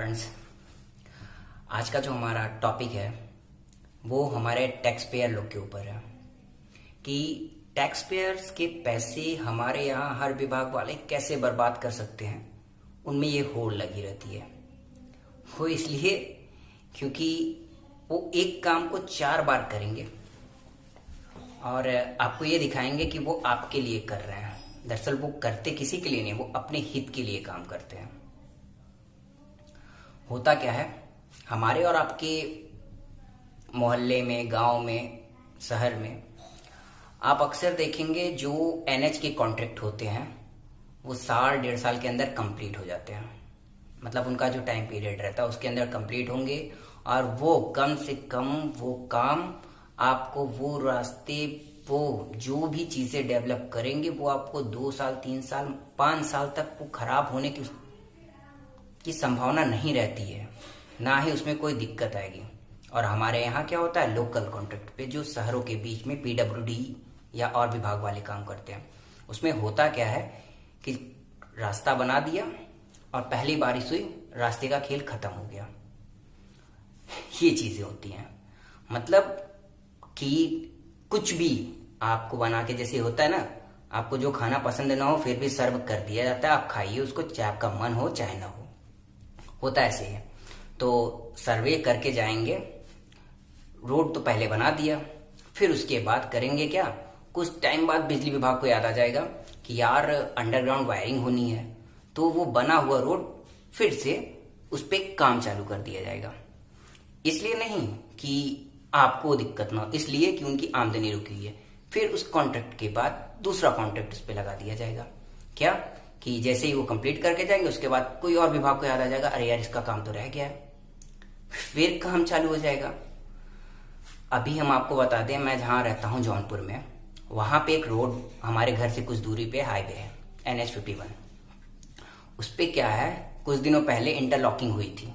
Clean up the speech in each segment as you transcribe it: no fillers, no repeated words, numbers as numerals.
Friends, आज का जो हमारा टॉपिक है वो हमारे टैक्स पेयर लोग के ऊपर है कि टैक्स पेयर्स के पैसे हमारे यहाँ हर विभाग वाले कैसे बर्बाद कर सकते हैं। उनमें ये होड़ लगी रहती है। वो इसलिए क्योंकि वो एक काम को 4 बार करेंगे और आपको ये दिखाएंगे कि वो आपके लिए कर रहे हैं। दरअसल वो करते किसी के लिए नहीं, वो अपने हित के लिए काम करते हैं। होता क्या है, हमारे और आपके मोहल्ले में, गांव में, शहर में आप अक्सर देखेंगे जो एनएच के कॉन्ट्रैक्ट होते हैं वो 1.5 साल के अंदर कंप्लीट हो जाते हैं। मतलब उनका जो टाइम पीरियड रहता है उसके अंदर कंप्लीट होंगे और वो कम से कम वो काम आपको, वो रास्ते, वो जो भी चीजें डेवलप करेंगे वो आपको 2 साल, 3 साल, 5 साल तक वो खराब होने की संभावना नहीं रहती है, ना ही उसमें कोई दिक्कत आएगी। और हमारे यहाँ क्या होता है, लोकल कॉन्ट्रैक्ट पे जो शहरों के बीच में पीडब्ल्यूडी या और विभाग वाले काम करते हैं, उसमें होता क्या है कि रास्ता बना दिया और पहली बारिश हुई, रास्ते का खेल खत्म हो गया। ये चीजें होती हैं। मतलब कि कुछ भी आपको बना के, जैसे होता है ना, आपको जो खाना पसंद ना हो फिर भी सर्व कर दिया जाता है, आप खाइए उसको, चाहे आपका मन हो चाहे ना हो। होता ऐसे है। तो सर्वे करके जाएंगे, रोड तो पहले बना दिया, फिर उसके बाद करेंगे क्या, कुछ टाइम बाद बिजली विभाग को याद आ जाएगा कि यार अंडरग्राउंड वायरिंग होनी है, तो वो बना हुआ रोड फिर से उस पर काम चालू कर दिया जाएगा। इसलिए नहीं कि आपको दिक्कत ना हो, इसलिए कि उनकी आमदनी रुकी हुई है। फिर उस कॉन्ट्रैक्ट के बाद दूसरा कॉन्ट्रैक्ट उस पर लगा दिया जाएगा। क्या कि जैसे ही वो कंप्लीट करके जाएंगे उसके बाद कोई और विभाग को याद आ जाएगा, अरे यार इसका काम तो रह गया है, फिर काम चालू हो जाएगा। अभी हम आपको बता दें, मैं जहां रहता हूं जौनपुर में, वहां पे एक रोड हमारे घर से कुछ दूरी पे हाईवे है, NH51। उस पे क्या है, कुछ दिनों पहले इंटरलॉकिंग हुई थी,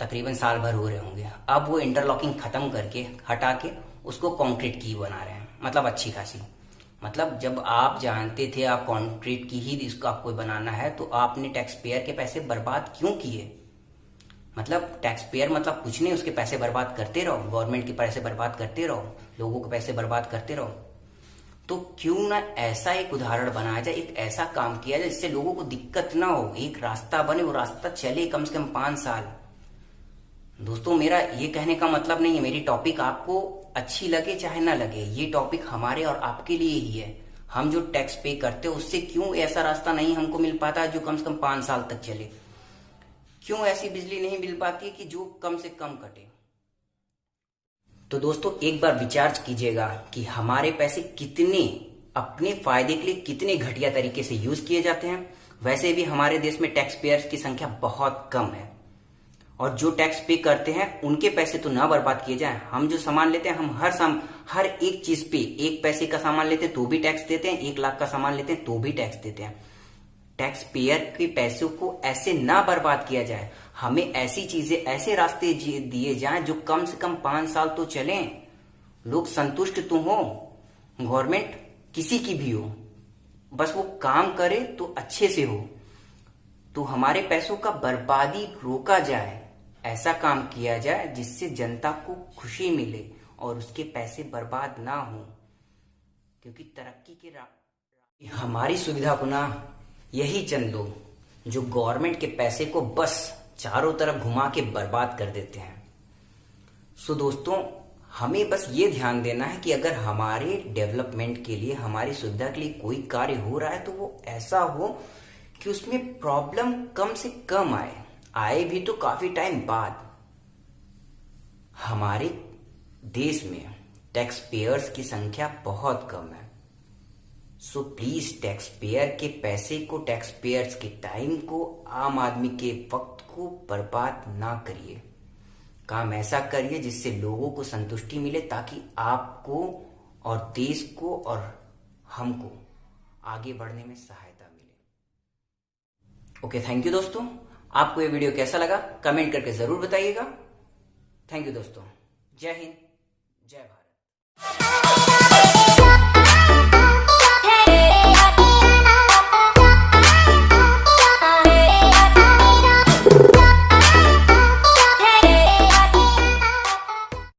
तकरीबन साल भर हो रहे होंगे। अब वो इंटरलॉकिंग खत्म करके, हटा के उसको कंक्रीट की बना रहे हैं, मतलब अच्छी खासी। मतलब जब आप जानते थे आप कंक्रीट की ही इसको आपको बनाना है, तो आपने टैक्स पेयर के पैसे बर्बाद क्यों किए? मतलब टैक्स पेयर मतलब कुछ नहीं, उसके पैसे बर्बाद करते रहो, गवर्नमेंट के पैसे बर्बाद करते रहो, लोगों के पैसे बर्बाद करते रहो। तो क्यों ना ऐसा एक उदाहरण बनाया जाए, एक ऐसा काम किया जाए जिससे लोगों को दिक्कत ना हो, एक रास्ता बने, वो रास्ता चले कम से कम 5 साल। दोस्तों, मेरा ये कहने का मतलब नहीं है, मेरी टॉपिक आपको अच्छी लगे चाहे ना लगे, ये टॉपिक हमारे और आपके लिए ही है। हम जो टैक्स पे करते हैं उससे क्यों ऐसा रास्ता नहीं हमको मिल पाता जो कम से कम 5 साल तक चले? क्यों ऐसी बिजली नहीं मिल पाती कि जो कम से कम कटे? तो दोस्तों, एक बार विचार कीजिएगा कि हमारे पैसे कितने अपने फायदे के लिए कितने घटिया तरीके से यूज किए जाते हैं। वैसे भी हमारे देश में टैक्स पेयर्स की संख्या बहुत कम है और जो टैक्स पे करते हैं उनके पैसे तो ना बर्बाद किए जाएं। हम जो सामान लेते हैं, हम हर एक चीज पे 1 पैसे का सामान लेते हैं तो भी टैक्स देते हैं, 1 लाख का सामान लेते हैं तो भी टैक्स देते हैं। टैक्स पेयर के पैसों को ऐसे ना बर्बाद किया जाए। हमें ऐसी चीजें, ऐसे रास्ते दिए जाएं जो कम से कम 5 साल तो चलें, लोग संतुष्ट तो हो, गवर्नमेंट किसी की भी हो, बस वो काम करे तो अच्छे से हो, तो हमारे पैसों का बर्बादी रोका जाए। ऐसा काम किया जाए जिससे जनता को खुशी मिले और उसके पैसे बर्बाद ना हो, क्योंकि तरक्की के हमारी सुविधा को ना यही चंद लोग जो गवर्नमेंट के पैसे को बस चारों तरफ घुमा के बर्बाद कर देते हैं। सो दोस्तों, हमें बस ये ध्यान देना है कि अगर हमारे डेवलपमेंट के लिए, हमारी सुविधा के लिए कोई कार्य हो रहा है तो वो ऐसा हो कि उसमें प्रॉब्लम कम से कम आए भी तो काफी टाइम बाद। हमारे देश में टैक्स पेयर्स की संख्या बहुत कम है। सो प्लीज टैक्स पेयर के पैसे को, टैक्स पेयर्स के टाइम को, आम आदमी के वक्त को बर्बाद ना करिए। काम ऐसा करिए जिससे लोगों को संतुष्टि मिले, ताकि आपको और देश को और हमको आगे बढ़ने में सहायता मिले। ओके, थैंक यू दोस्तों। आपको ये वीडियो कैसा लगा कमेंट करके जरूर बताइएगा। थैंक यू दोस्तों। जय हिंद, जय भारत।